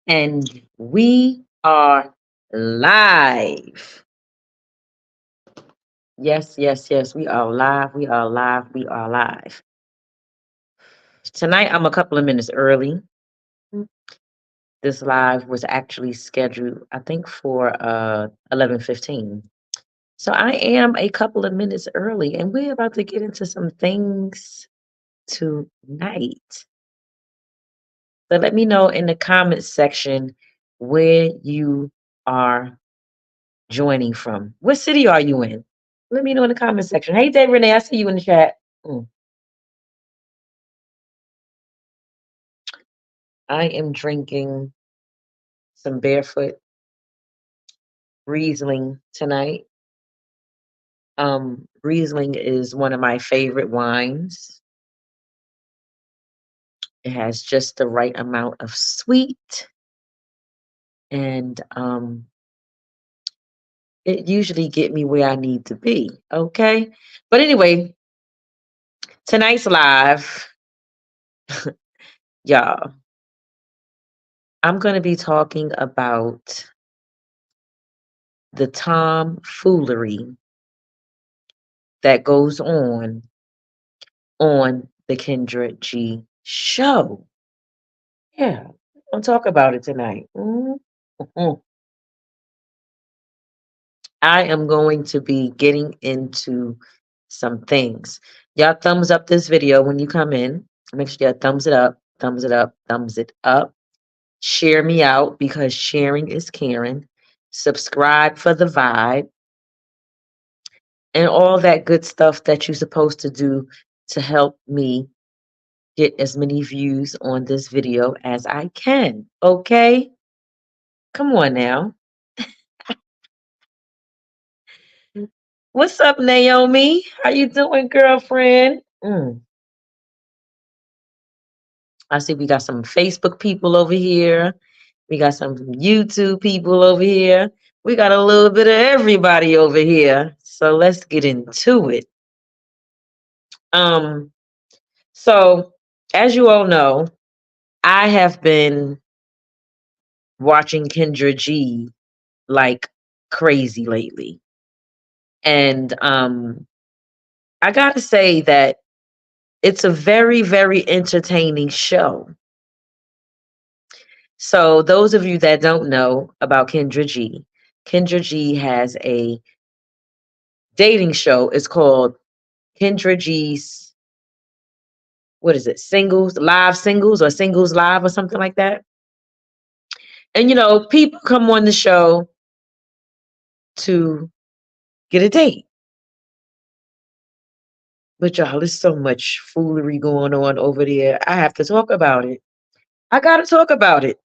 And we are live. Yes, yes, yes. We are live. We are live. We are live. Tonight, I'm a couple of minutes early. This live was actually scheduled, I think, for 11:15. So I am a couple of minutes early, and we're about to get into some things tonight. So let me know in the comments section where you are joining from. What city are you in? Let me know in the comment section. Hey, Dave Renee, I see you in the chat. I am drinking some barefoot Riesling tonight. Riesling is one of my favorite wines. It has just the right amount of sweet, and it usually get me where I need to be. Okay, but anyway, tonight's live, y'all. I'm going to be talking about the tomfoolery that goes on the Kendra G show. Yeah, I'll talk about it tonight. I am going to be getting into some things. Y'all thumbs up this video when you come in. Make sure you thumbs it up, thumbs it up, thumbs it up. Share me out because sharing is caring. Subscribe for the vibe and all that good stuff that you're supposed to do to help me get as many views on this video as I can. Okay? Come on now. What's up, Naomi? How you doing, girlfriend? I see we got some Facebook people over here. We got some YouTube people over here. We got a little bit of everybody over here. So let's get into it. So as you all know, I have been watching Kendra G like crazy lately. And I gotta say that it's a very, very entertaining show. So those of you that don't know about Kendra G has a dating show. It's called Kendra G's, what is it? Singles or Singles Live or something like that. And people come on the show to get a date. But y'all, there's so much foolery going on over there. I have to talk about it. I gotta talk about it.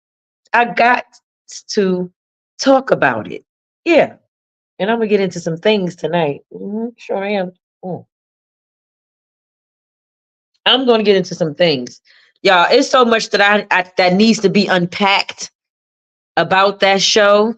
I got to talk about it. Yeah. And I'm gonna get into some things tonight. Sure am. I'm gonna get into some things. Y'all, it's so much that I that needs to be unpacked about that show.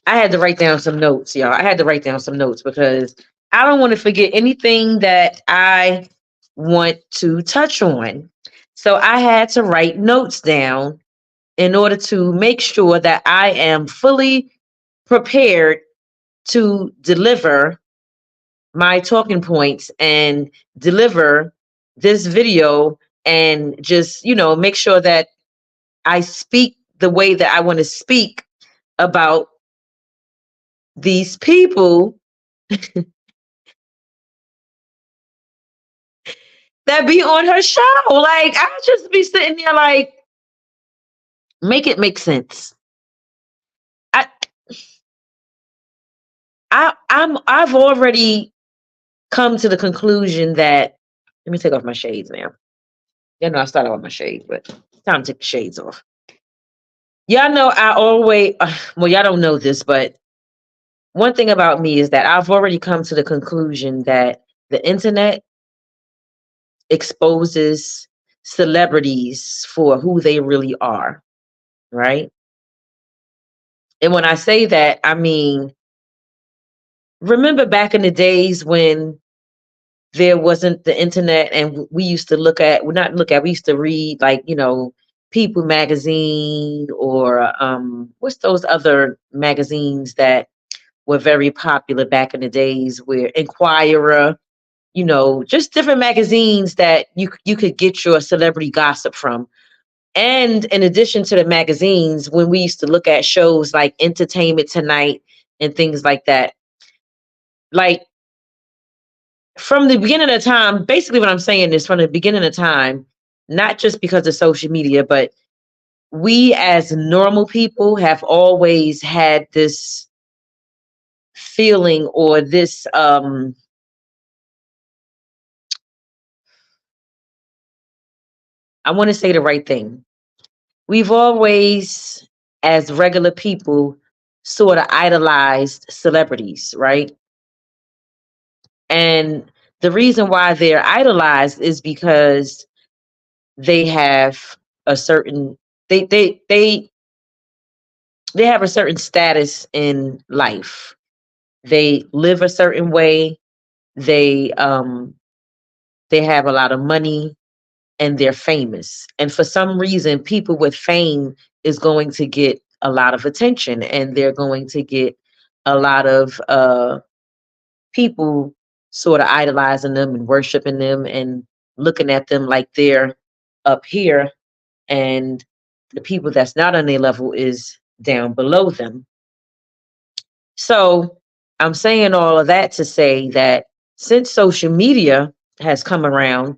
I had to write down some notes, y'all. I had to write down some notes because I don't want to forget anything that I want to touch on. So I had to write notes down in order to make sure that I am fully prepared to deliver my talking points and deliver this video and just, make sure that I speak the way that I want to speak about these people that be on her show. Like, I just be sitting there like, make it make sense. I I've already come to the conclusion that, let me take off my shades now. I started with my shades, but it's time to take the shades off. Y'all know I always well, y'all don't know this, but one thing about me is that I've already come to the conclusion that the internet exposes celebrities for who they really are, right? And when I say that, I mean, remember back in the days when there wasn't the internet and we used to we used to read, like, People magazine, or what's those other magazines that were very popular back in the days, where Inquirer, just different magazines that you could get your celebrity gossip from. And in addition to the magazines, when we used to look at shows like Entertainment Tonight and things like that, like from the beginning of time, basically what I'm saying is from the beginning of time, not just because of social media, but we as normal people have always had this feeling, or this I want to say the right thing. We've always, as regular people, sort of idolized celebrities, right? And the reason why they're idolized is because they have a certain they they they they have a certain status in life. They live a certain way. They um they have a lot of money, and they're famous. And for some reason, people with fame is going to get a lot of attention, and they're going to get a lot of people sort of idolizing them and worshiping them and looking at them like they're up here, and the people that's not on their level is down below them. So I'm saying all of that to say that since social media has come around,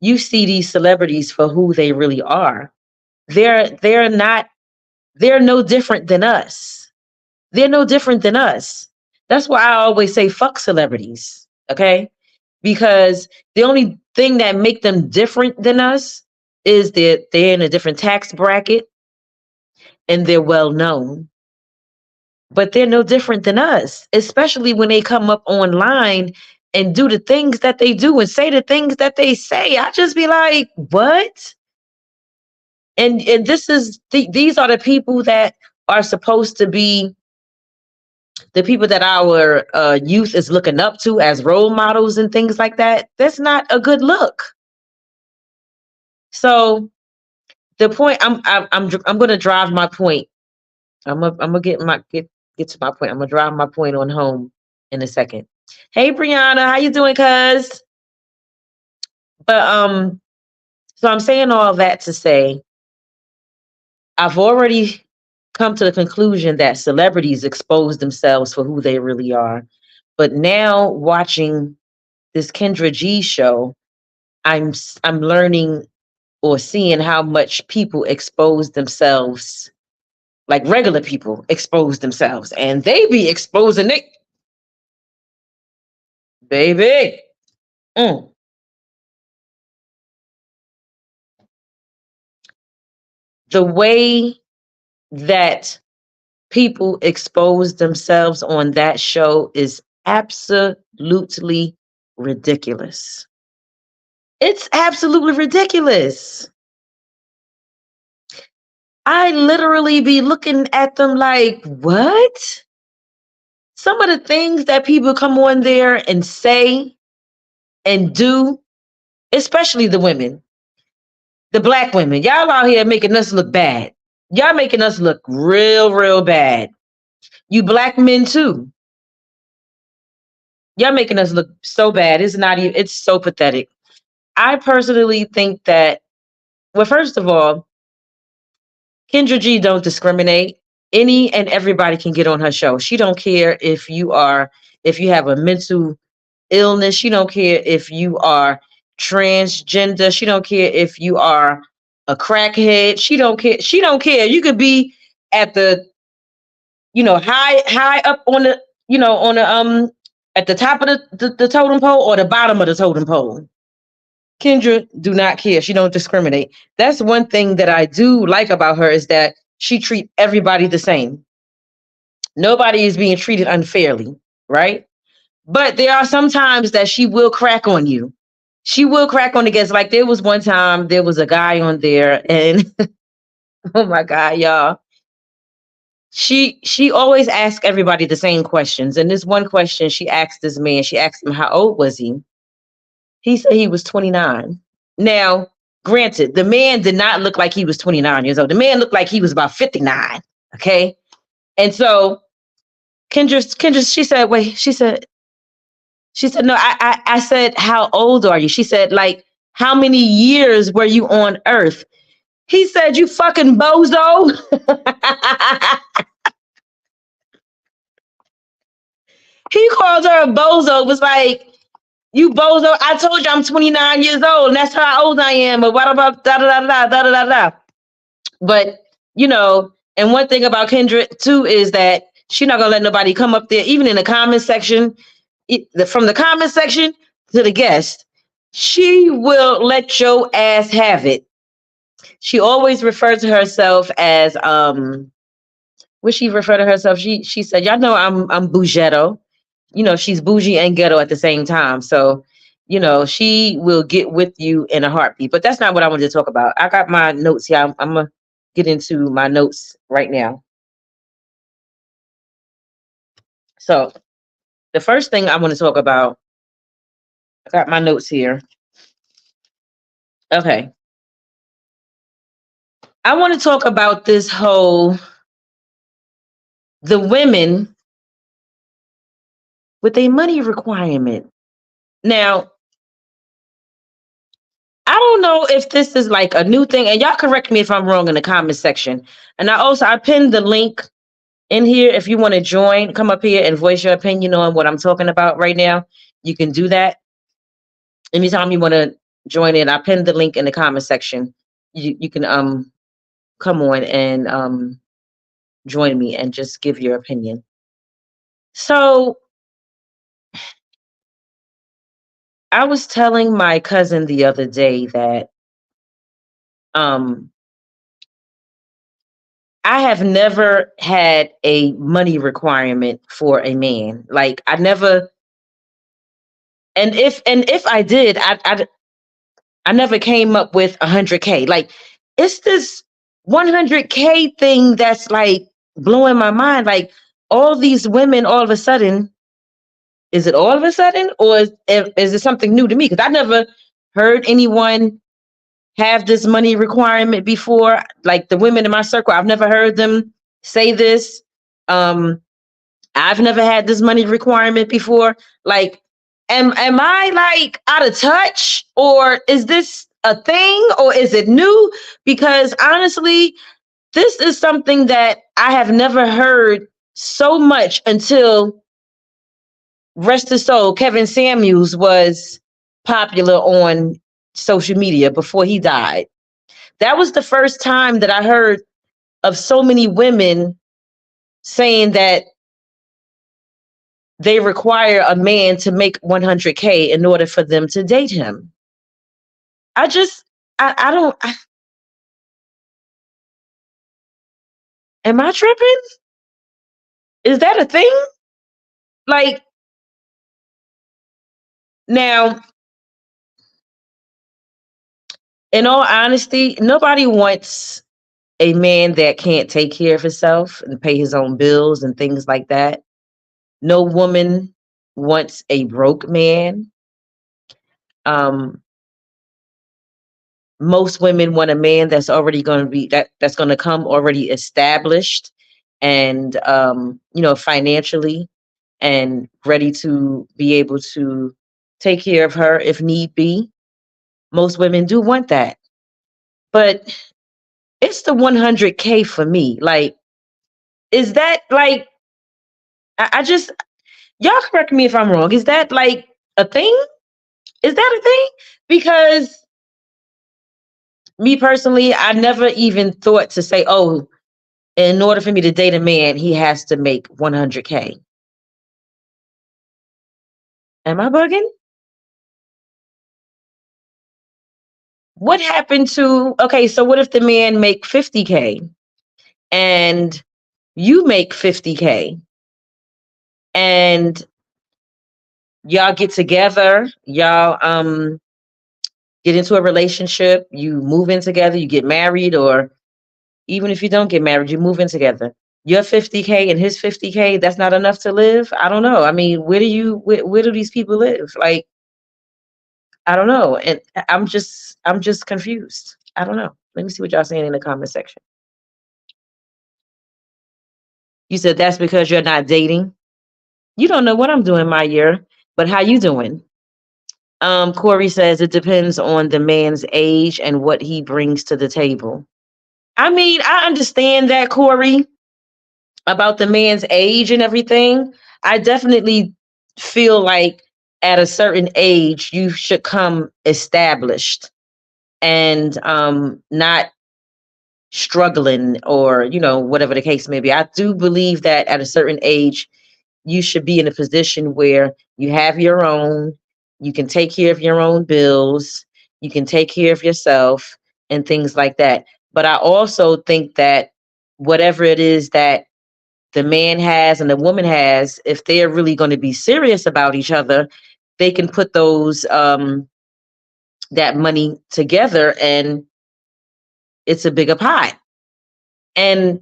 you see these celebrities for who they really are. They're not they're no different than us. They're no different than us. That's why I always say fuck celebrities, okay? Because the only thing that make them different than us is that they're in a different tax bracket and they're well known. But they're no different than us, especially when they come up online and do the things that they do and say the things that they say. I just be like, what? And these are the people that are supposed to be the people that our youth is looking up to as role models and things like that. That's not a good look. So the point I'm going to drive my point. I'm gonna get to my point. I'm gonna drive my point on home in a second. Hey Brianna, how you doing, cuz? But so I'm saying all that to say I've already come to the conclusion that celebrities expose themselves for who they really are. But now watching this Kendra G show, I'm learning or seeing how much people expose themselves, like regular people expose themselves, and they be exposing it, baby. Mm. The way that people expose themselves on that show is absolutely ridiculous. It's absolutely ridiculous. I literally be looking at them like, what? Some of the things that people come on there and say and do, especially the women, the black women, y'all out here making us look bad. Y'all making us look real, real bad. You black men too. Y'all making us look so bad. It's not even, it's so pathetic. I personally think that, well, first of all, Kendra G don't discriminate. Any and everybody can get on her show. She don't care if you have a mental illness. She don't care if you are transgender. She don't care if you are a crackhead. She don't care. She don't care. You could be at the, high up on the, on the at the top of the totem pole or the bottom of the totem pole. Kendra do not care. She don't discriminate. That's one thing that I do like about her, is that she treat everybody the same. Nobody is being treated unfairly, right? But there are some times that she will crack on you. She will crack on the guests. Like there was one time there was a guy on there, and oh my God, y'all. She always asks everybody the same questions. And this one question she asked this man, she asked him how old was he? He said he was 29. Now, Granted, the man did not look like he was 29 years old. The man looked like he was about 59. Okay. And so Kendra, she said, no, I said, how old are you? She said, like, how many years were you on Earth? He said, you fucking bozo. He called her a bozo. Was like, you bozo. I told you I'm 29 years old, and that's how old I am. But what about da da da da da da da? But you know, and one thing about Kendra too is that she's not gonna let nobody come up there, even in the comment section. From the comment section to the guest, she will let your ass have it. She always refers to herself as what she referred to herself. She said, y'all know I'm bougetto. You know, she's bougie and ghetto at the same time. So, you know, she will get with you in a heartbeat. But that's not what I wanted to talk about. I got my notes here. I'm gonna get into my notes right now. So the first thing I want to talk about, I got my notes here. Okay. I want to talk about this whole the women with a money requirement. Now, I don't know if this is like a new thing, and y'all correct me if I'm wrong in the comment section. And I pinned the link in here. If you want to join, come up here and voice your opinion on what I'm talking about right now. You can do that. Anytime you want to join in, I pinned the link in the comment section. You can come on and join me and just give your opinion. So I was telling my cousin the other day that I have never had a money requirement for a man. Like I never, and if I did, I never came up with 100K. Like it's this 100K thing that's like blowing my mind. Like all these women, all of a sudden, is it all of a sudden, or is it something new to me? Because I never heard anyone have this money requirement before. Like the women in my circle, I've never heard them say this. I've never had this money requirement before. Like, am I like out of touch, or is this a thing, or is it new? Because honestly, this is something that I have never heard so much until, rest his soul, Kevin Samuels was popular on social media before he died. That was the first time that I heard of so many women saying that they require a man to make 100K in order for them to date him. I don't, am I tripping? Is that a thing? Like, now, in all honesty, nobody wants a man that can't take care of himself and pay his own bills and things like that. No woman wants a broke man. Most women want a man that's already going to be that's going to come already established and financially and ready to be able to take care of her if need be. Most women do want that. But it's the 100K for me. Like, is that like, I just, y'all correct me if I'm wrong. Is that like a thing? Is that a thing? Because me personally, I never even thought to say, oh, in order for me to date a man, he has to make 100K. Am I bugging? What happened to, okay, so what if the man make 50K and you make 50K and y'all get together, y'all get into a relationship, you move in together, you get married, or even if you don't get married, you move in together. Your 50K and his 50K, that's not enough to live? I don't know. I mean, where do these people live? Like, I don't know. And I'm just confused. I don't know. Let me see what y'all saying in the comment section. You said that's because you're not dating. You don't know what I'm doing my year, but how you doing? Corey says it depends on the man's age and what he brings to the table. I mean, I understand that, Corey, about the man's age and everything. I definitely feel like at a certain age you should come established and not struggling, or whatever the case may be. I do believe that at a certain age you should be in a position where you have your own, you can take care of your own bills, you can take care of yourself and things like that. But I also think that whatever it is that the man has and the woman has, if they're really going to be serious about each other, they can put those that money together, and it's a bigger pot. And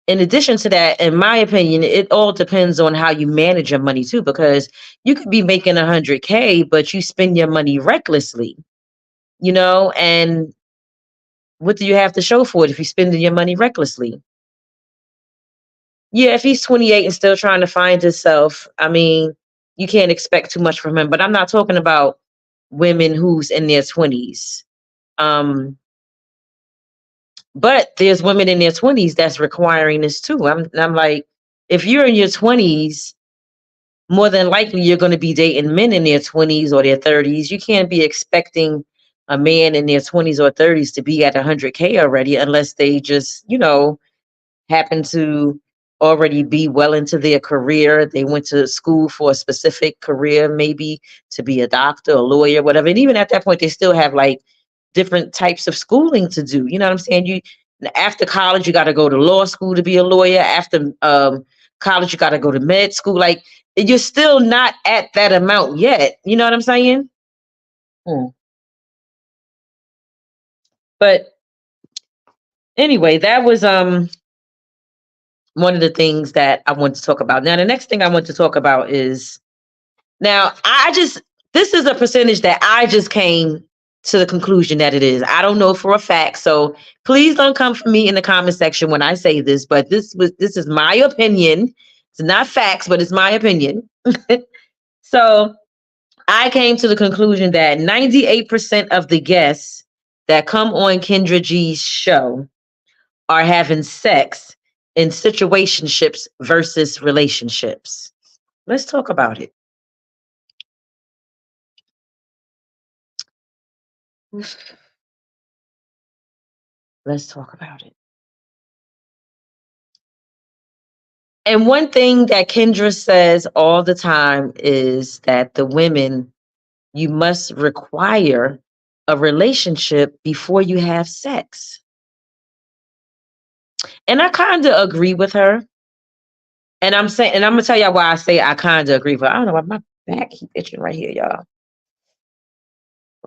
in addition to that, in my opinion, it all depends on how you manage your money too, because you could be making 100K, but you spend your money recklessly, and what do you have to show for it if you're spending your money recklessly? Yeah, if he's 28 and still trying to find himself, I mean, you can't expect too much from him. But I'm not talking about women who's in their 20s. Um, but there's women in their 20s that's requiring this too. I'm like, if you're in your 20s, more than likely you're going to be dating men in their 20s or their 30s. You can't be expecting a man in their 20s or 30s to be at 100K already, unless they just, happen to already be well into their career. They went to school for a specific career, maybe to be a doctor, a lawyer, whatever. And even at that point, they still have like different types of schooling to do. You know what I'm saying? You after college, you got to go to law school to be a lawyer. After college, you got to go to med school. Like you're still not at that amount yet. You know what I'm saying? Hmm. But anyway, that was one of the things that I want to talk about. Now, the next thing I want to talk about is, now this is a percentage that I just came to the conclusion that it is. I don't know for a fact. So please don't come for me in the comment section when I say this, but this is my opinion. It's not facts, but it's my opinion. So I came to the conclusion that 98% of the guests that come on Kendra G's show are having sex in situationships versus relationships. Let's talk about it. Let's talk about it. And one thing that Kendra says all the time is that the women, you must require a relationship before you have sex. And I kind of agree with her. And I'm gonna tell y'all why I say I kind of agree with her. I don't know why my back keep itching right here, y'all.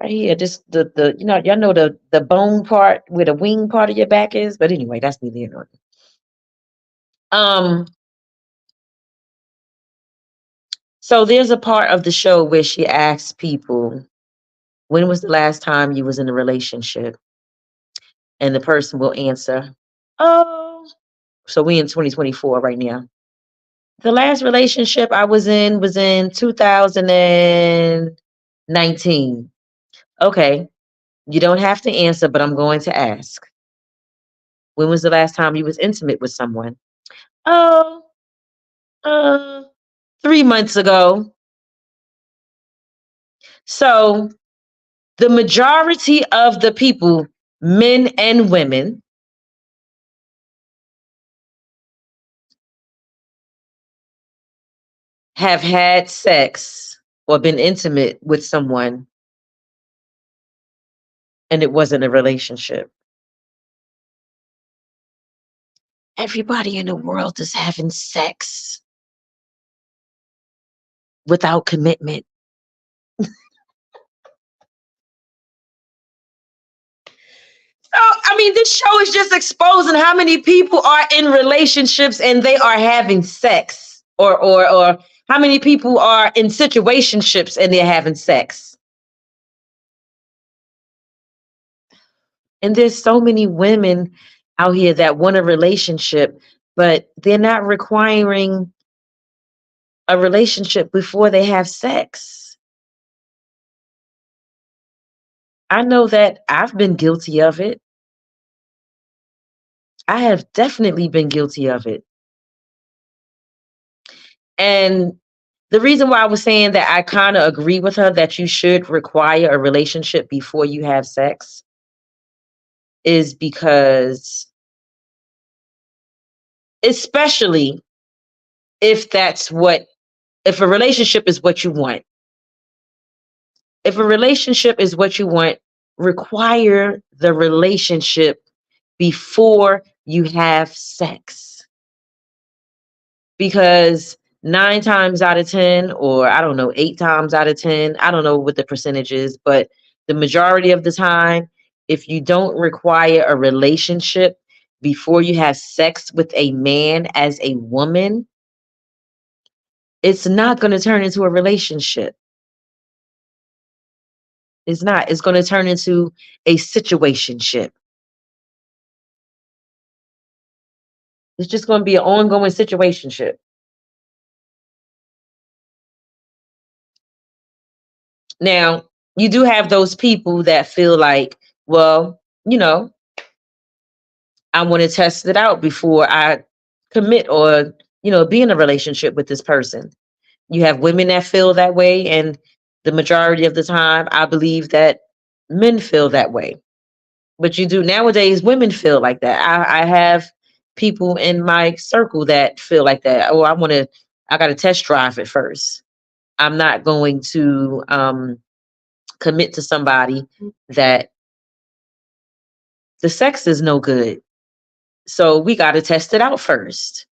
Right here, just the y'all know the bone part where the wing part of your back is. But anyway, that's neither here nor there. So there's a part of the show where she asks people, when was the last time you was in a relationship? And the person will answer, oh, so we in 2024 right now. The last relationship I was in 2019. Okay, you don't have to answer, but I'm going to ask. When was the last time you was intimate with someone? Oh, uh, 3 months ago. So the majority of the people, men and women, have had sex or been intimate with someone and it wasn't a relationship. Everybody in the world is having sex without commitment. So, I mean, this show is just exposing how many people are in relationships and they are having sex, or how many people are in situationships and they're having sex. And there's so many women out here that want a relationship, but they're not requiring a relationship before they have sex. I know that I've been guilty of it. I have definitely been guilty of it. And the reason why I was saying that I kind of agree with her that you should require a relationship before you have sex is because, especially if if a relationship is what you want, if a relationship is what you want, require the relationship before you have sex. Because 9 times out of 10, or I don't know, 8 times out of 10, I don't know what the percentage is, but the majority of the time, if you don't require a relationship before you have sex with a man as a woman, it's not going to turn into a relationship. It's not. It's going to turn into a situationship. It's just going to be an ongoing situationship. Now, you do have those people that feel like, well, I want to test it out before I commit or, be in a relationship with this person. You have women that feel that way. And the majority of the time, I believe that men feel that way. But you do nowadays, women feel like that. I have people in my circle that feel like that. Oh, I got to test drive it first. I'm not going to commit to somebody that the sex is no good. So we got to test it out first.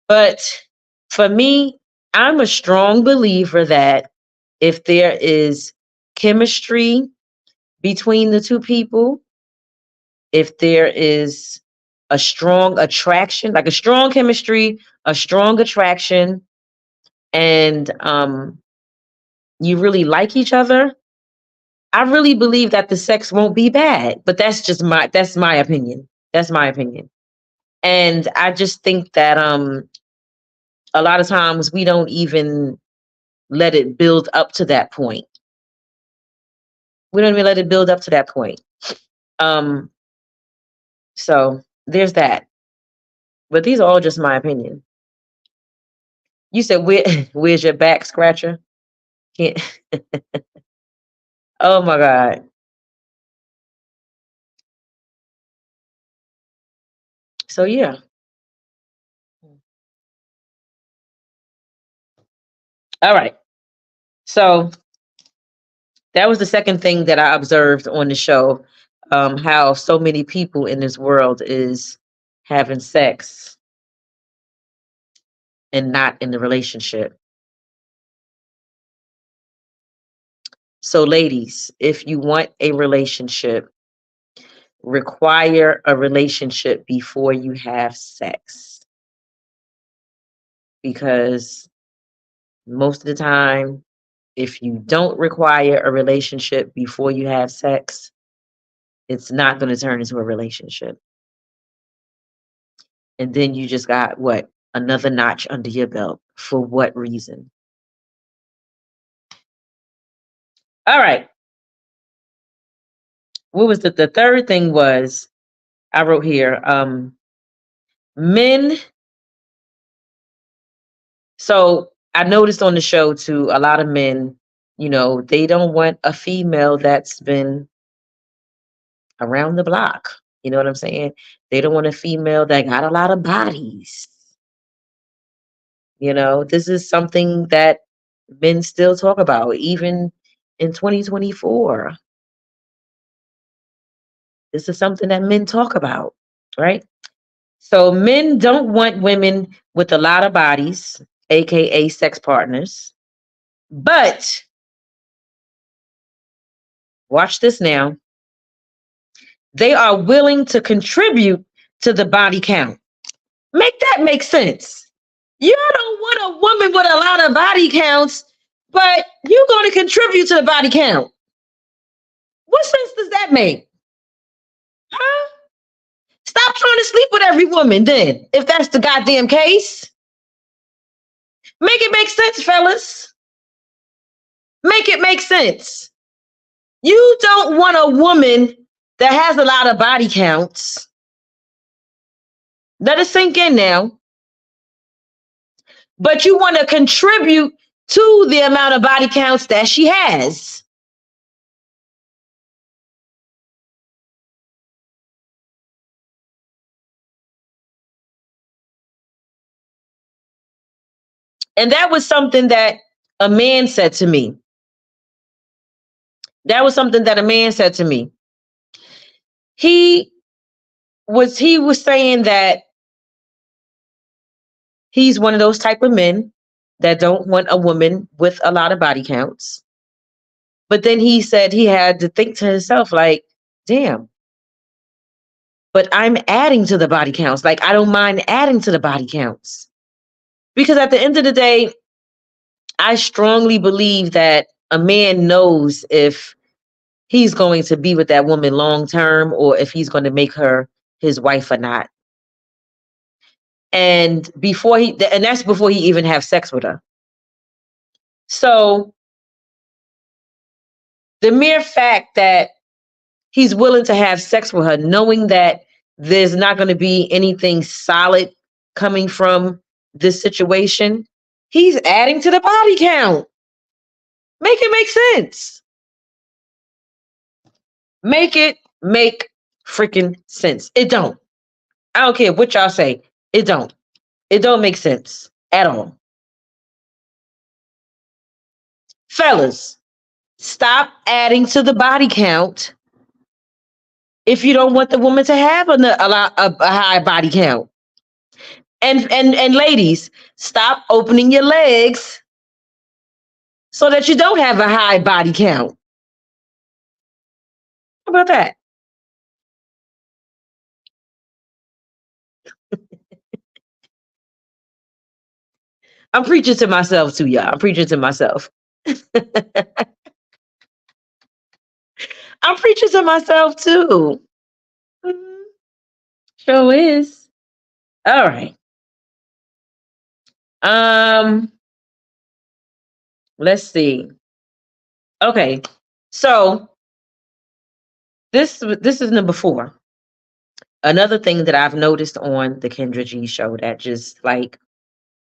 But for me, I'm a strong believer that if there is chemistry between the two people, if there is a strong attraction, like a strong chemistry, a strong attraction, and you really like each other, I really believe that the sex won't be bad. But that's my opinion. That's my opinion. And I just think that a lot of times we don't even let it build up to that point. We don't even let it build up to that point. Um, so there's that. But these are all just my opinion. You said where's your back scratcher? Can't. Oh my God. So yeah. All right. So that was the second thing that I observed on the show. How so many people in this world is having sex and not in the relationship. So, ladies, if you want a relationship, require a relationship before you have sex. Because most of the time, if you don't require a relationship before you have sex, it's not going to turn into a relationship. And then you just got what? Another notch under your belt. For what reason? All right. What was the third thing was I wrote here, men. So I noticed on the show too, a lot of men, they don't want a female that's been around the block. You know what I'm saying? They don't want a female that got a lot of bodies. This is something that men still talk about, even in 2024. This is something that men talk about, right? So men don't want women with a lot of bodies, aka sex partners. But watch this now. They are willing to contribute to the body count. Make that make sense. You don't want a woman with a lot of body counts, but you're going to contribute to the body count. What sense does that make? Huh? Stop trying to sleep with every woman then, if that's the goddamn case. Make it make sense, fellas. Make it make sense. You don't want a woman that has a lot of body counts. Let it sink in now. But you want to contribute to the amount of body counts that she has. And that was something that a man said to me. That was something that a man said to me. He was saying that he's one of those type of men that don't want a woman with a lot of body counts. But then he said he had to think to himself, like, damn, but I'm adding to the body counts. Like, I don't mind adding to the body counts. Because at the end of the day, I strongly believe that a man knows if he's going to be with that woman long term or if he's going to make her his wife or not. And that's before he even have sex with her. So the mere fact that he's willing to have sex with her, knowing that there's not going to be anything solid coming from this situation, he's adding to the body count. Make it make sense. Make it make freaking sense. It don't. I don't care what y'all say. It don't. It don't make sense at all. Fellas, stop adding to the body count if you don't want the woman to have a high body count. And ladies, stop opening your legs so that you don't have a high body count. How about that? I'm preaching to myself too, y'all. I'm preaching to myself. I'm preaching to myself too. Mhm. Sure is. All right. Um, let's see. Okay. So this is number 4. Another thing that I've noticed on the Kendra G show that just like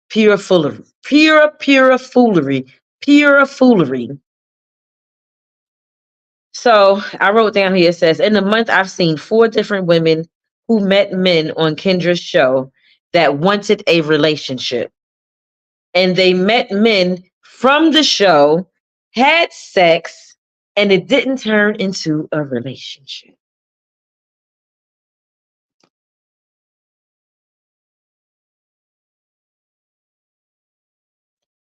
pure foolery, pure foolery, pure foolery. So I wrote down here, it says, in a month, I've seen 4 different women who met men on Kendra's show that wanted a relationship. And they met men from the show, had sex, and it didn't turn into a relationship.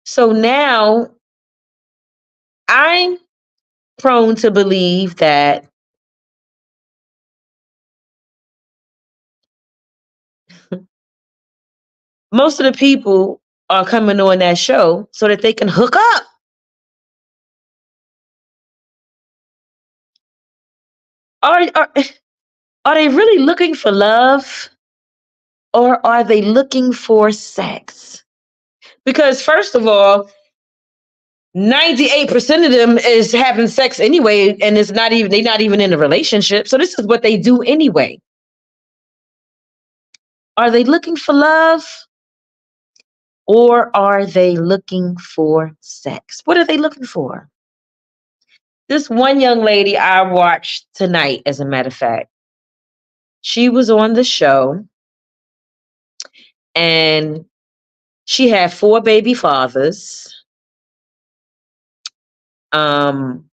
So now I'm prone to believe that most of the people are coming on that show so that they can hook up. Are, are, are they really looking for love or are they looking for sex? Because, first of all, 98% of them is having sex anyway, and they're not even in a relationship. So, this is what they do anyway. Are they looking for love or are they looking for sex? What are they looking for? This one young lady I watched tonight, as a matter of fact, she was on the show and she had 4 baby fathers. Um,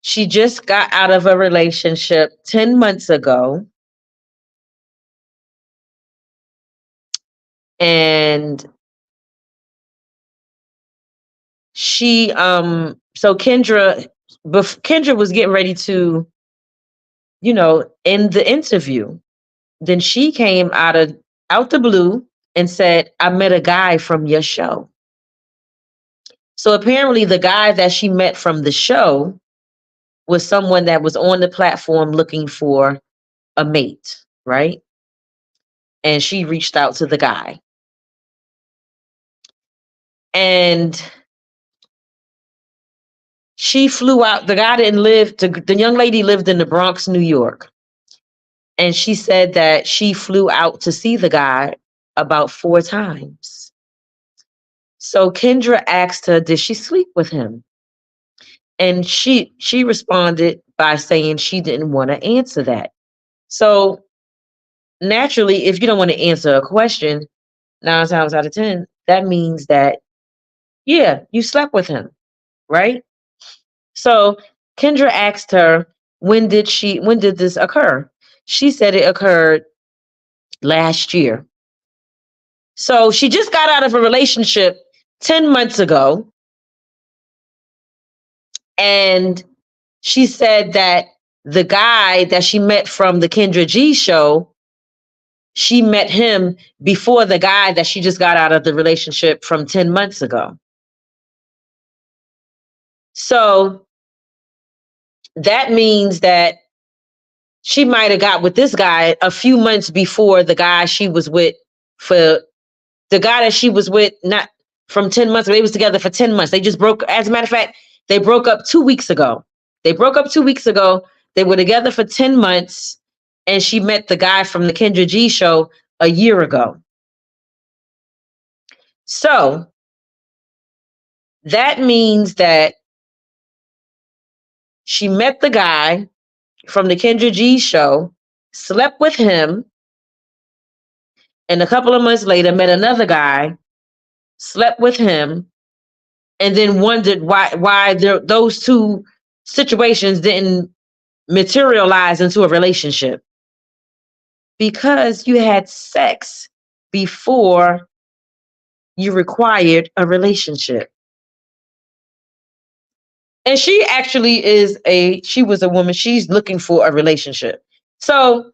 she just got out of a relationship 10 months ago. And she so Kendra was getting ready to, end the interview. Then she came out the blue and said, I met a guy from your show. So apparently, the guy that she met from the show was someone that was on the platform looking for a mate, right? And she reached out to the guy. And she flew out. The guy didn't live, the young lady lived in the Bronx, New York. And she said that she flew out to see the guy about 4 times. So Kendra asked her, did she sleep with him? And she responded by saying she didn't want to answer that. So naturally, if you don't want to answer a question, 9 times out of 10, that means that, yeah, you slept with him, right? So Kendra asked her, when did this occur? She said it occurred last year. So she just got out of a relationship 10 months ago. And she said that the guy that she met from the Kendra G show, she met him before the guy that she just got out of the relationship from 10 months ago. So that means that she might have got with this guy a few months before the guy she was with, for the guy that she was with, not from 10 months, they was together for 10 months. They just broke, as a matter of fact, they broke up 2 weeks ago. They broke up 2 weeks ago. They were together for 10 months. And she met the guy from the Kendra G show a year ago. So that means that she met the guy from the Kendra G show, slept with him, and a couple of months later met another guy, slept with him, and then wondered why those two situations didn't materialize into a relationship. Because you had sex before you required a relationship. And she actually she was a woman, she's looking for a relationship. So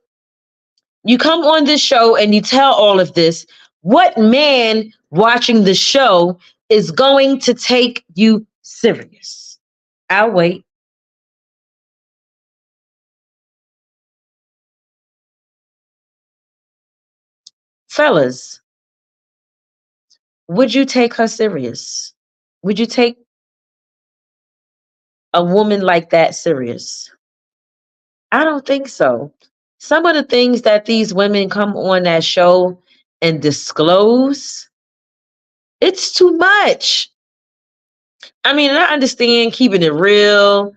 you come on this show and you tell all of this. What man watching the show is going to take you serious? I'll wait. Fellas, would you take her serious? Would you take a woman like that serious? I don't think so. Some of the things that these women come on that show and disclose, it's too much. I mean, I understand keeping it real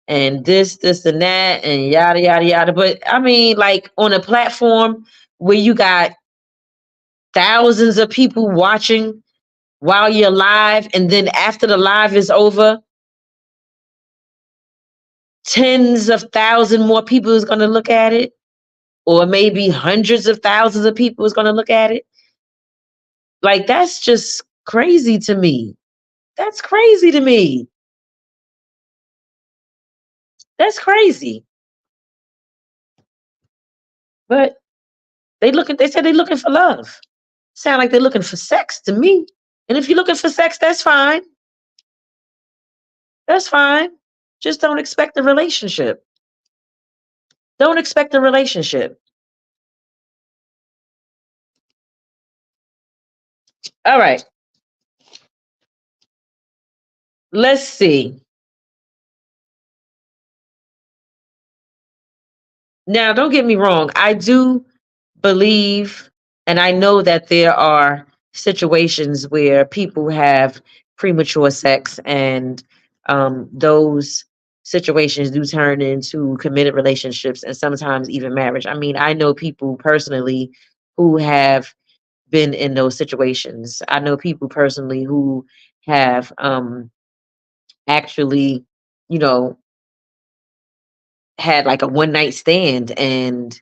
and this, and that, and yada, yada, yada. But I mean, like on a platform where you got thousands of people watching while you're live, and then after the live is over, tens of thousands more people is going to look at it, or maybe hundreds of thousands of people is going to look at it. Like, that's just crazy to me. That's crazy to me. That's crazy. But they said they're looking for love. Sound like they're looking for sex to me. And if you're looking for sex, that's fine. That's fine. Just don't expect a relationship. Don't expect a relationship. All right. Let's see. Now, don't get me wrong. I do believe, and I know that there are situations where people have premature sex, and those situations do turn into committed relationships and sometimes even marriage. I mean, I know people personally who have been in those situations. I know people personally who have actually, you know, had like a one night stand, and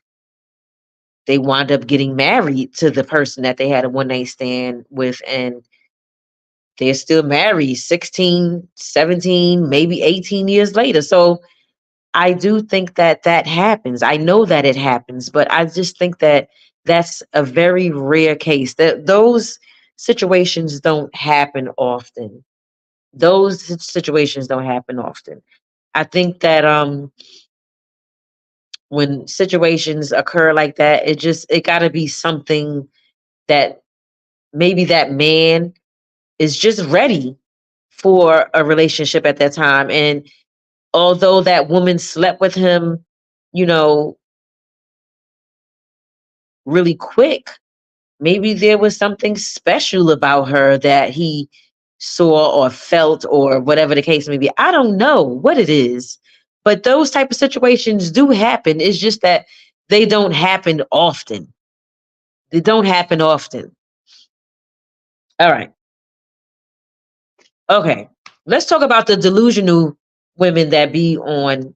they wound up getting married to the person that they had a one night stand with, and they're still married 16, 17, maybe 18 years later. So I do think that that happens. I know that it happens, but I just think that that's a very rare case. That those situations don't happen often. Those situations don't happen often. I think that when situations occur like that, it got to be something that maybe that man is just ready for a relationship at that time. And although that woman slept with him, you know, really quick, maybe there was something special about her that he saw or felt or whatever the case may be. I don't know what it is, but those type of situations do happen. It's just that they don't happen often. They don't happen often. All right. Okay. Let's talk about the delusional women that be on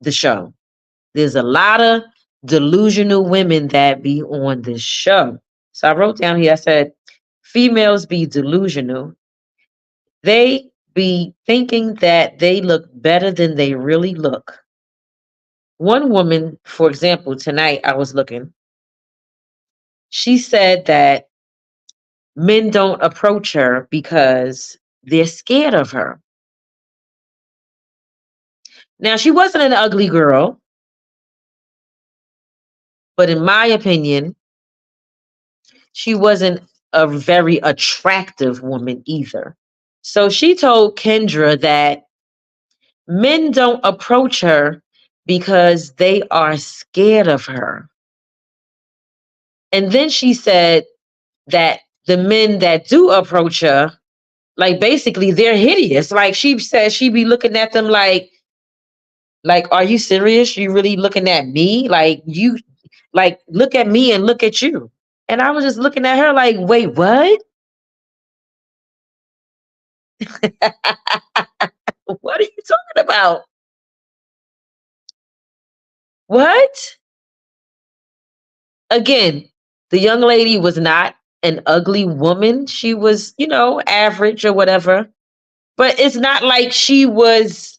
the show. There's a lot of delusional women that be on this show. So I wrote down here, I said, females be delusional. They be thinking that they look better than they really look. One woman, for example, tonight I was looking, she said that men don't approach her because they're scared of her. Now, she wasn't an ugly girl, but in my opinion, she wasn't a very attractive woman either. So she told Kendra that men don't approach her because they are scared of her. And then she said that the men that do approach her, like basically they're hideous. Like she said she be looking at them like, are you serious? You really looking at me? Like you like look at me and look at you. And I was just looking at her like, wait, what? What are you talking about? What? Again, the young lady was not an ugly woman. She was, average or whatever. But it's not like she was,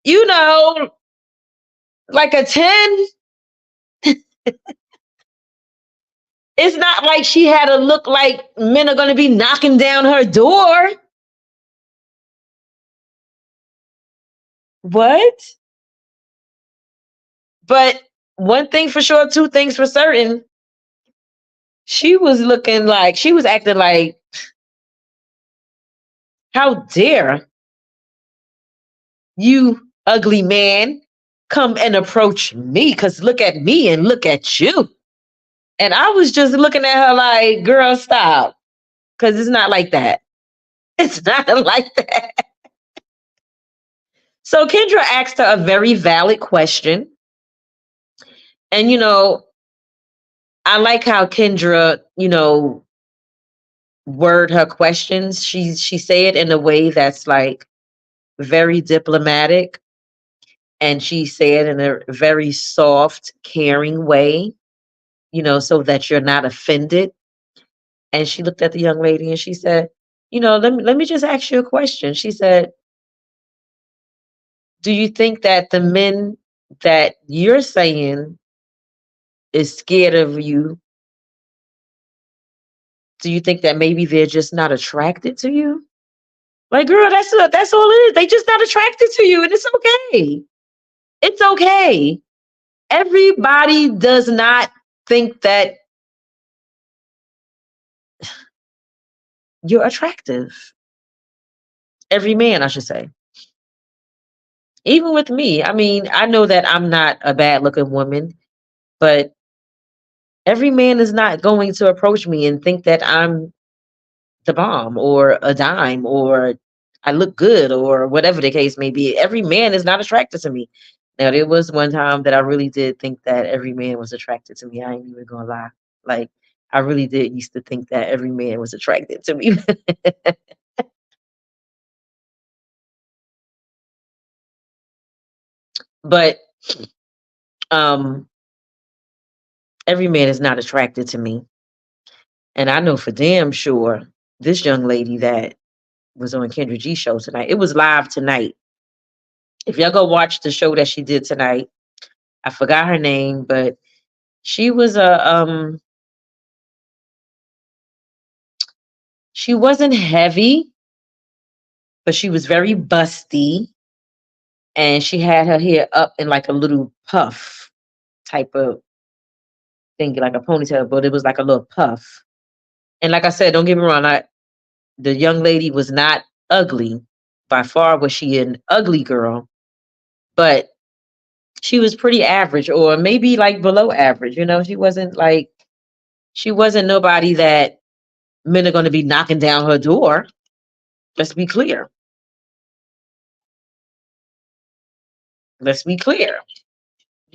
you know, like a 10. It's not like she had to look like men are going to be knocking down her door. What? But one thing for sure, two things for certain. She was looking like, she was acting like, how dare you, ugly man, come and approach me? Because look at me and look at you. And I was just looking at her like, girl, stop. Because it's not like that. It's not like that. So Kendra asked her a very valid question. And, I like how Kendra, word her questions. She say it in a way that's like very diplomatic, and she say it in a very soft, caring way, so that you're not offended. And she looked at the young lady and she said, let me just ask you a question. She said, do you think that the men that you're saying is scared of you, do you think that maybe they're just not attracted to you? Like, girl, that's all it is. They just not attracted to you, and it's okay. It's okay. Everybody does not think that you're attractive. Every man, I should say. Even with me, I mean, I know that I'm not a bad looking woman, but every man is not going to approach me and think that I'm the bomb or a dime or I look good or whatever the case may be. Every man is not attracted to me. Now, there was one time that I really did think that every man was attracted to me. I ain't even gonna lie. Like, I really did used to think that every man was attracted to me. But um every man is not attracted to me. And I know for damn sure this young lady that was on Kendra G show tonight, it was live tonight. If y'all go watch the show that she did tonight, I forgot her name, but she was she wasn't heavy, but she was very busty, and she had her hair up in like a little puff type of thing, like a ponytail, but it was like a little puff. And like I said, don't get me wrong, the young lady was not ugly. By far was she an ugly girl, but she was pretty average or maybe like below average. She wasn't nobody that men are going to be knocking down her door. Let's be clear. Let's be clear.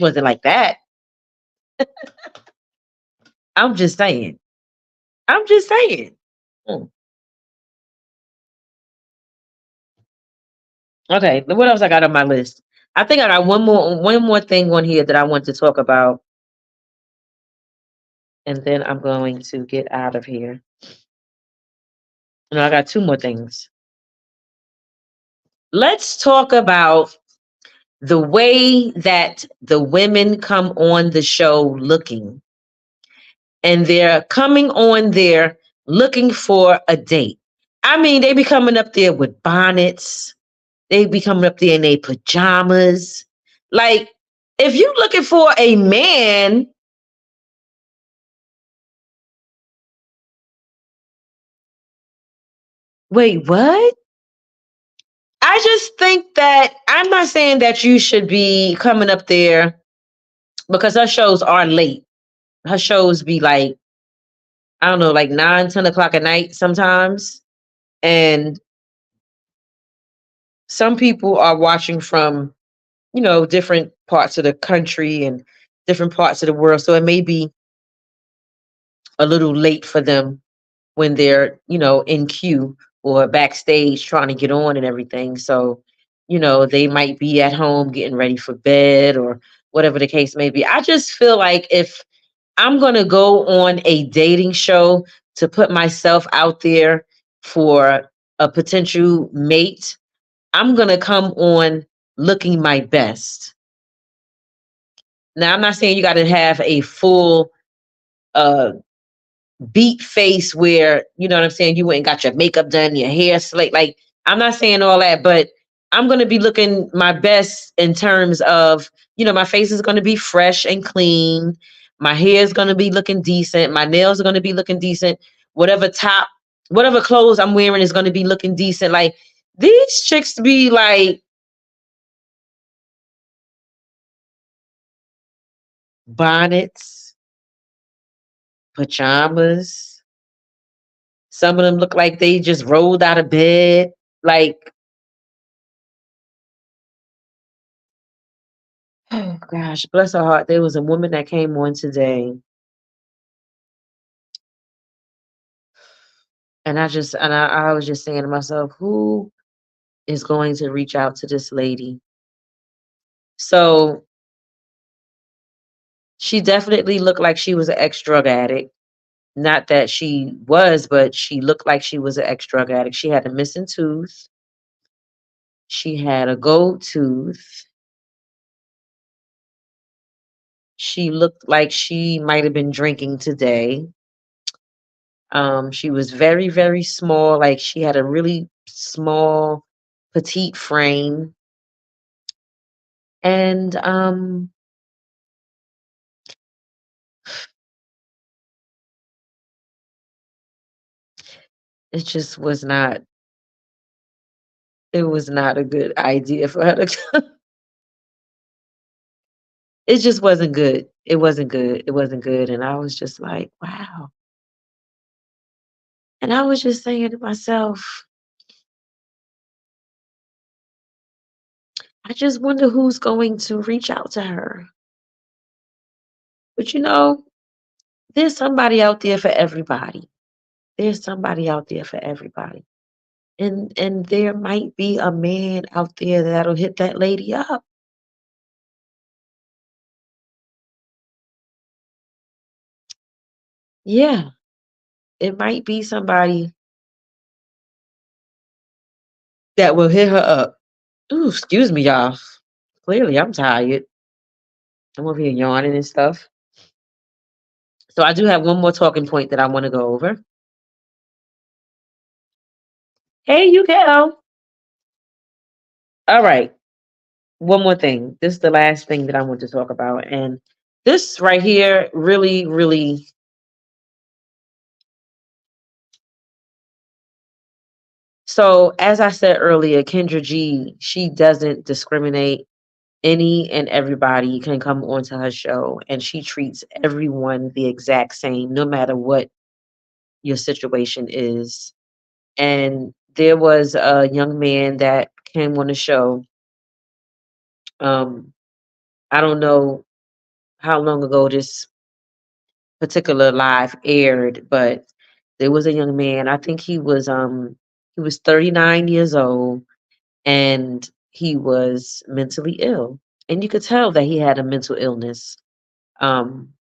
Wasn't like that. I'm just saying. I'm just saying. Mm. Okay, what else I got on my list? I think I got one more thing on here that I want to talk about, and then I'm going to get out of here. No, I got two more things. Let's talk about the way that the women come on the show looking, and they're coming on there looking for a date. I mean, they be coming up there with bonnets. They be coming up there in their pajamas. Like, if you looking for a man, wait, what? I just think that I'm not saying that you should be coming up there because her shows are late. Her shows be like, I don't know, like 9, 10 o'clock at night sometimes. And some people are watching from, different parts of the country and different parts of the world. So it may be a little late for them when they're, in queue or backstage trying to get on and everything. So, they might be at home getting ready for bed or whatever the case may be. I just feel like if I'm going to go on a dating show to put myself out there for a potential mate, I'm going to come on looking my best. Now, I'm not saying you got to have a full uh beat face where, you know what I'm saying, you went and got your makeup done, your hair slick. Like, I'm not saying all that, but I'm going to be looking my best in terms of, my face is going to be fresh and clean. My hair is going to be looking decent. My nails are going to be looking decent. Whatever clothes I'm wearing is going to be looking decent. Like, these chicks be like bonnets, pajamas. Some of them look like they just rolled out of bed. Like, oh gosh, bless her heart. There was a woman that came on today, and I was just saying to myself, who is going to reach out to this lady? So she definitely looked like she was an ex-drug addict. Not that she was, but she looked like she was an ex-drug addict. She had a missing tooth. She had a gold tooth. She looked like she might have been drinking today. She was very, very small. Like, she had a really small, petite frame. And it just was not, it was not a good idea for her to it just wasn't good. It wasn't good. It wasn't good. And I was just like, wow. And I was just saying to myself, I just wonder who's going to reach out to her. But there's somebody out there for everybody. There's somebody out there for everybody. And there might be a man out there that'll hit that lady up. Yeah, it might be somebody that will hit her up. Ooh, excuse me, y'all. Clearly, I'm tired. I'm over here yawning and stuff. So I do have one more talking point that I want to go over. Hey, you go. All right. One more thing. This is the last thing that I want to talk about. And this right here really, really. So, as I said earlier, Kendra G, she doesn't discriminate. Any and everybody can come onto her show, and she treats everyone the exact same, no matter what your situation is. And there was a young man that came on the show. Um, I don't know how long ago this particular live aired, but there was a young man. I think he was 39 years old, and he was mentally ill. And you could tell that he had a mental illness. Um,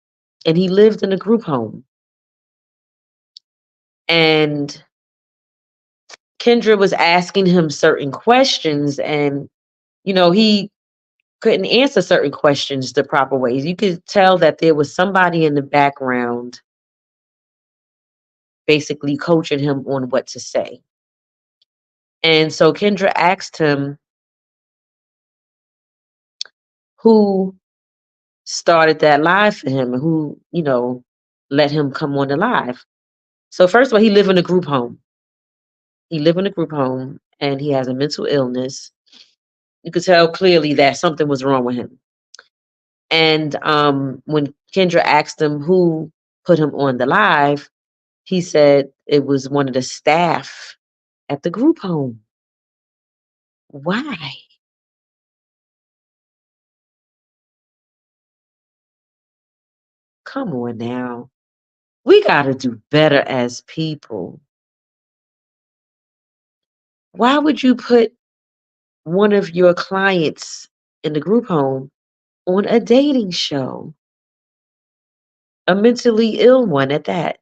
and he lived in a group home. And Kendra was asking him certain questions, and he couldn't answer certain questions the proper ways. You could tell that there was somebody in the background basically coaching him on what to say. And so Kendra asked him who started that live for him and who, let him come on the live. So first of all, he lived in a group home. He lived in a group home and he has a mental illness. You could tell clearly that something was wrong with him. And when Kendra asked him who put him on the live, he said it was one of the staff at the group home. Why? Come on now. We got to do better as people. Why would you put one of your clients in the group home on a dating show? A mentally ill one at that.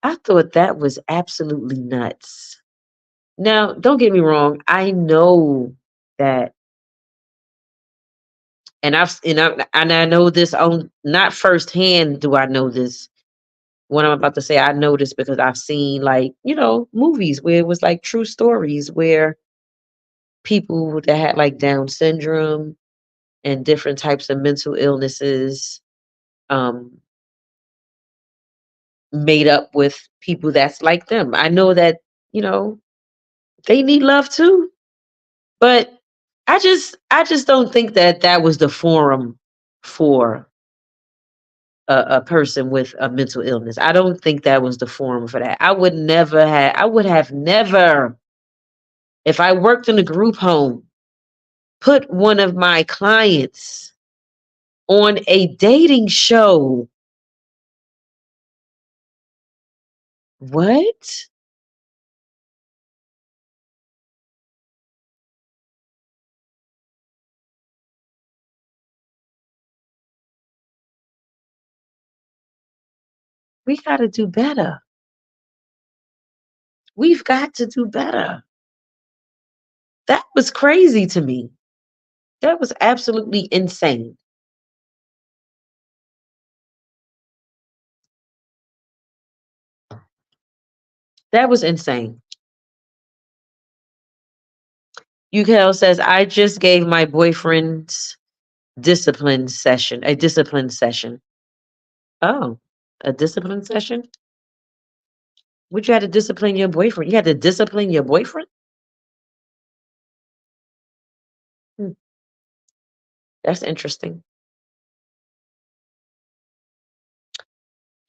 I thought that was absolutely nuts. Now, don't get me wrong. I know that, and I know this on not firsthand. Do I know this? What I'm about to say, I know this because I've seen movies where it was like true stories where people that had like Down syndrome and different types of mental illnesses um, made up with people that's like them. I know that you know they need love too. But I just don't think that that was the forum for a person with a mental illness. I don't think that was the forum for that. I would have never, if I worked in a group home, put one of my clients on a dating show. What? We got to do better. We've got to do better. That was crazy to me. That was absolutely insane. That was insane. UKL says, I just gave my boyfriend's discipline session. Oh, a discipline session? Would you have to discipline your boyfriend? You had to discipline your boyfriend? Hmm, that's interesting.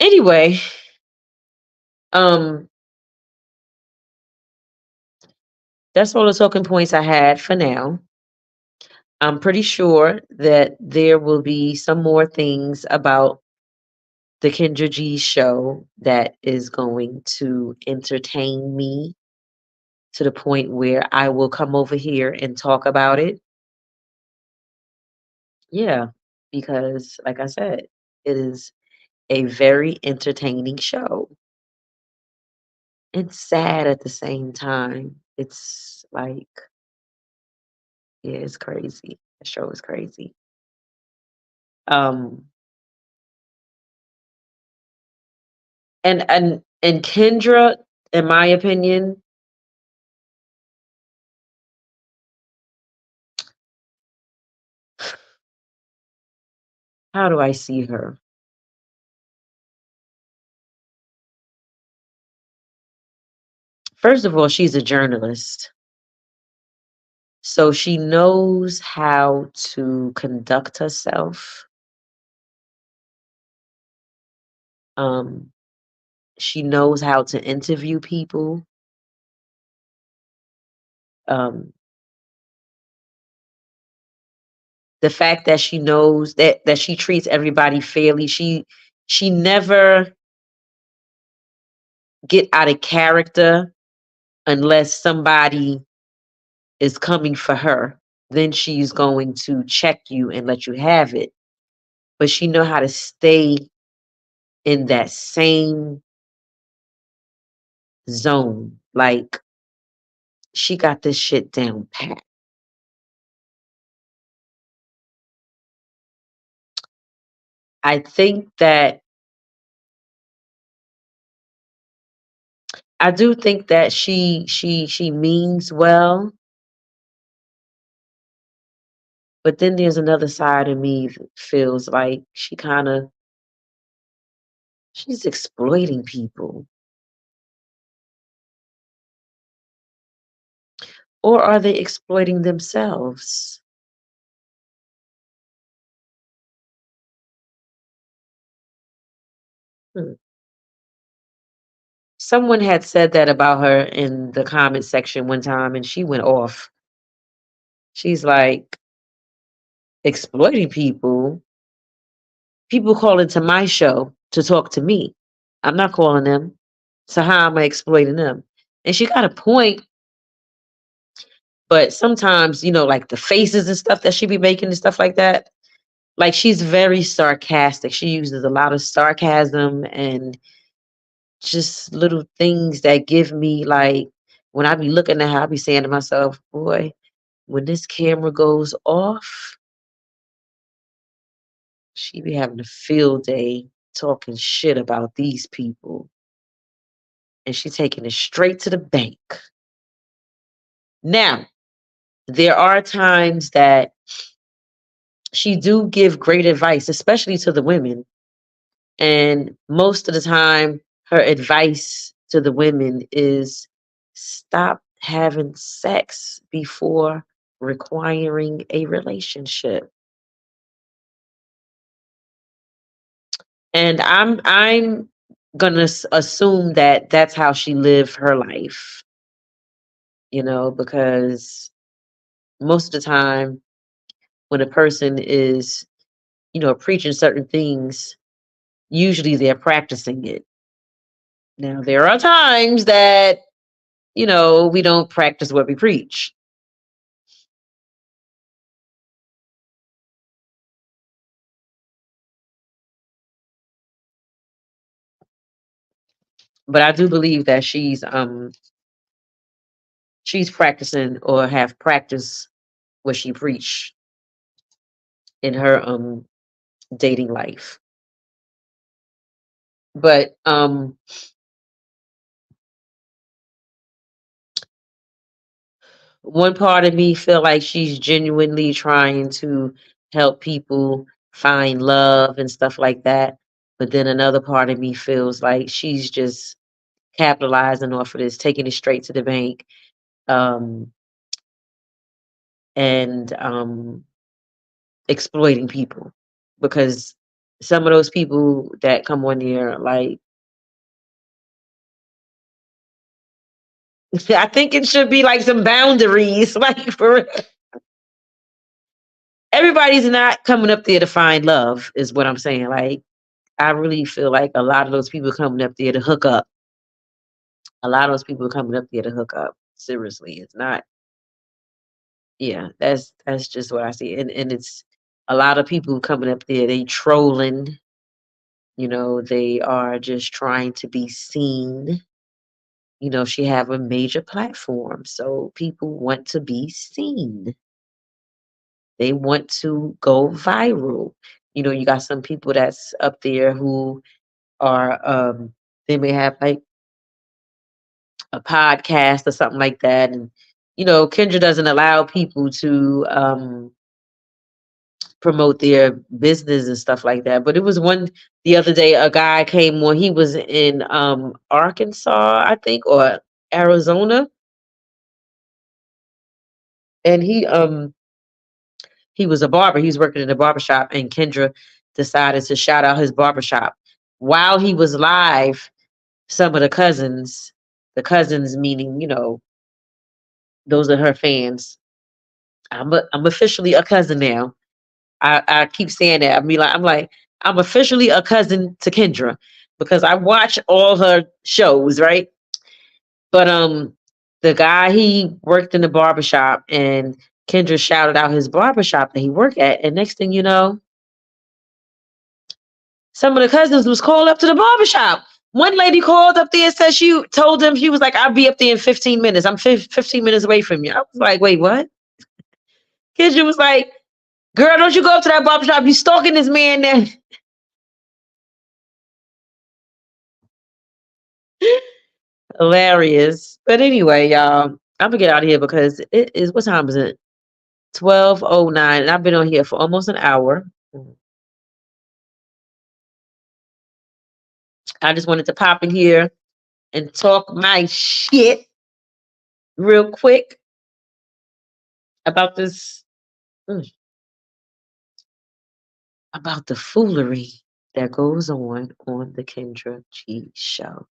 Anyway, um, that's all the talking points I had for now. I'm pretty sure that there will be some more things about the Kendra G show that is going to entertain me to the point where I will come over here and talk about it. Yeah, because like I said, it is a very entertaining show. It's sad at the same time. It's like, yeah, it's crazy. The show is crazy. Um, and Kendra, in my opinion, How do I see her? First of all, she's a journalist. So she knows how to conduct herself. Um, she knows how to interview people. Um, the fact that she knows that she treats everybody fairly. She never get out of character unless somebody is coming for her. Then she's going to check you and let you have it. But she know how to stay in that same zone. Like she got this shit down pat. I think that I do think that she means well, but then there's another side of me that feels like she's exploiting people. Or are they exploiting themselves? Hmm. Someone had said that about her in the comment section one time and she went off. She's like, exploiting people. People call into my show to talk to me. I'm not calling them. So how am I exploiting them? And she got a point, but sometimes, like the faces and stuff that she be making and stuff like that, like she's very sarcastic. She uses a lot of sarcasm and just little things that give me like when I be looking at her, I be saying to myself, boy, when this camera goes off, she be having a field day talking shit about these people. And she taking it straight to the bank. Now, there are times that she do give great advice, especially to the women. And most of the time, her advice to the women is stop having sex before requiring a relationship. And I'm gonna assume that that's how she lived her life, because most of the time when a person is, preaching certain things, usually they're practicing it. Now, there are times that, we don't practice what we preach. But I do believe that she's practicing or have practiced what she preached in her dating life. But one part of me feel like she's genuinely trying to help people find love and stuff like that. But then another part of me feels like she's just capitalizing off of this, taking it straight to the bank, um, and exploiting people. Because some of those people that come on there, like, I think it should be like some boundaries, like for real. Everybody's not coming up there to find love, is what I'm saying. Like, I really feel like a lot of those people coming up there to hook up. A lot of those people coming up there to hook up. Seriously, it's not. Yeah, that's just what I see, and it's a lot of people coming up there. They trolling. They are just trying to be seen. She have a major platform, so people want to be seen. They want to go viral. You got some people that's up there who are they may have like a podcast or something like that. And Kendra doesn't allow people to promote their business and stuff like that. But it was one the other day, a guy came on, he was in Arkansas, I think, or Arizona, and he was a barber. He was working in a barber shop, and Kendra decided to shout out his barber shop. While he was live, some of the cousins meaning, those are her fans. I'm officially a cousin now. I keep saying that. I'm officially a cousin to Kendra because I watch all her shows, right? But the guy, he worked in the barbershop, and Kendra shouted out his barbershop that he worked at. And next thing you know, some of the cousins was called up to the barbershop. One lady called up there and said she told him, she was like, I'll be up there in 15 minutes. I'm 15 minutes away from you. I was like, wait, what? Kendra was like, girl, don't you go up to that barbershop. You stalking this man there. Hilarious. But anyway, y'all, I'm gonna get out of here because it is, what time is it? 12:09, and I've been on here for almost an hour. I just wanted to pop in here and talk my shit real quick about this, mm, about the foolery that goes on the Kendra G show.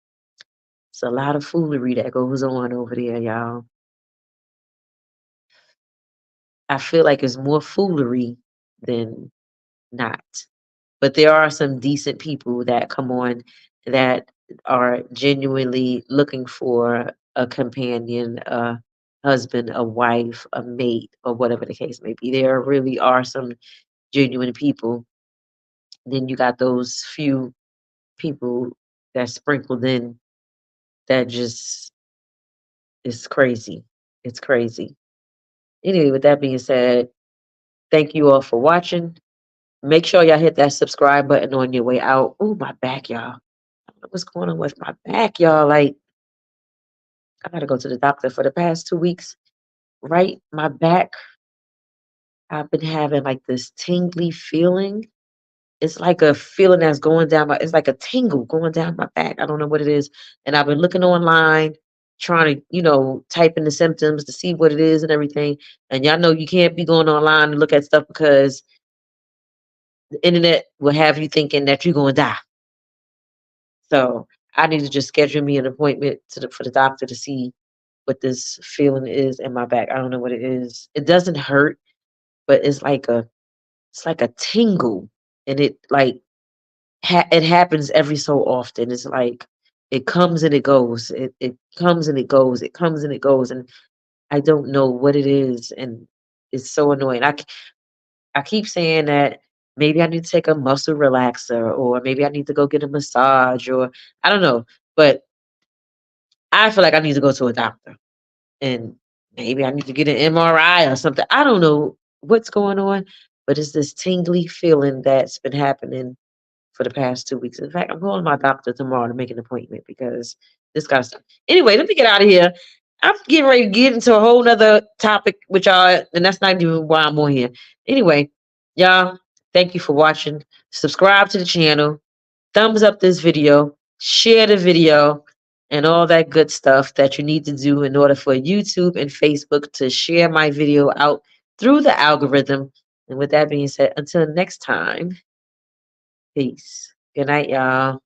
It's a lot of foolery that goes on over there, y'all. I feel like it's more foolery than not. But there are some decent people that come on that are genuinely looking for a companion, a husband, a wife, a mate, or whatever the case may be. There really are some genuine people. Then you got those few people that sprinkled in that just is crazy. It's crazy. Anyway, with that being said, thank you all for watching. Make sure y'all hit that subscribe button on your way out. Oh, my back, y'all. I don't know what's going on with my back, y'all. Like, I gotta go to the doctor for the past 2 weeks. Right? My back, I've been having like this tingly feeling. It's like a feeling that's going down it's like a tingle going down my back. I don't know what it is. And I've been looking online, trying to, type in the symptoms to see what it is and everything. And y'all know you can't be going online and look at stuff because the internet will have you thinking that you're going to die. So I need to just schedule me an appointment for the doctor to see what this feeling is in my back. I don't know what it is. It doesn't hurt, but it's like a tingle, and it like it happens every so often. It's like it comes and it goes. It comes and it goes. It comes and it goes, and I don't know what it is, and it's so annoying. I keep saying that maybe I need to take a muscle relaxer, or maybe I need to go get a massage, or I don't know, but I feel like I need to go to a doctor, and maybe I need to get an MRI or something. I don't know what's going on, but it's this tingly feeling that's been happening for the past 2 weeks. In fact, I'm going to my doctor tomorrow to make an appointment because this got to stop. Anyway, let me get out of here. I'm getting ready to get into a whole nother topic with y'all, and that's not even why I'm on here. Anyway, y'all, thank you for watching. Subscribe to the channel, thumbs up this video, share the video, and all that good stuff that you need to do in order for YouTube and Facebook to share my video out through the algorithm. And with that being said, until next time, peace. Good night, y'all.